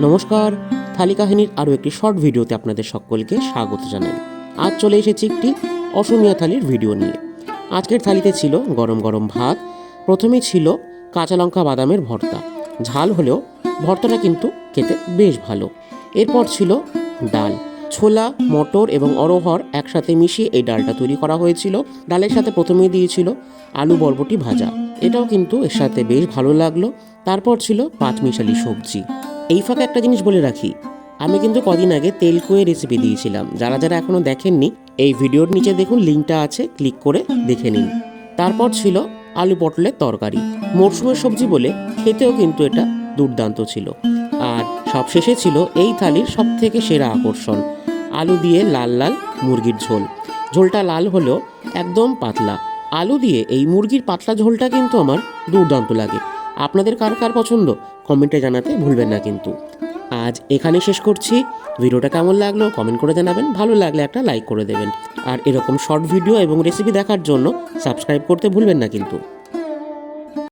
নমস্কার, থালি কাহিনীর আরও একটি শর্ট ভিডিওতে আপনাদের সকলকে স্বাগত জানাই। আজ চলে এসেছি একটি অসমীয়া থালির ভিডিও নিয়ে। আজকের থালিতে ছিল গরম গরম ভাত, প্রথমেই ছিল কাঁচা লঙ্কা বাদামের ভর্তা। ঝাল হলেও ভর্তাটা কিন্তু খেতে বেশ ভালো। এরপর ছিল ডাল, ছোলা, মটর এবং অরহর একসাথে মিশিয়ে এই ডালটা তৈরি করা হয়েছিল। ডালের সাথে প্রথমেই দিয়েছিল আলু বরবটি ভাজা, এটাও কিন্তু এর সাথে বেশ ভালো লাগলো। তারপর ছিল পাঁচমিশালি সবজি। এই ফাঁকে একটা জিনিস বলে রাখি, আমি কিন্তু কদিন আগে তেলকুয়ে রেসিপি দিয়েছিলাম। যারা যারা এখনো দেখেননি, এই ভিডিওর নিচে দেখুন লিঙ্কটা আছে, ক্লিক করে দেখে নিন। তারপর ছিল আলু পটলের তরকারি। মরশুমের সবজি বলে খেতেও কিন্তু এটা দুর্দান্ত ছিল। আর সবশেষে ছিল এই থালির সব থেকে সেরা আকর্ষণ, আলু দিয়ে লাল লাল মুরগির ঝোল। ঝোলটা লাল হলেও একদম পাতলা। আলু দিয়ে এই মুরগির পাতলা ঝোলটা কিন্তু আমার দুর্দান্ত লাগে। আপনাদের কার কার পছন্দ কমেন্টে জানাতে ভুলবেন না কিন্তু। আজ এখানে শেষ করছি। ভিডিওটা কেমন লাগলো কমেন্ট করে জানাবেন, ভালো লাগলে একটা লাইক করে দেবেন। আর এরকম শর্ট ভিডিও এবং রেসিপি দেখার জন্য সাবস্ক্রাইব করতে ভুলবেন না কিন্তু।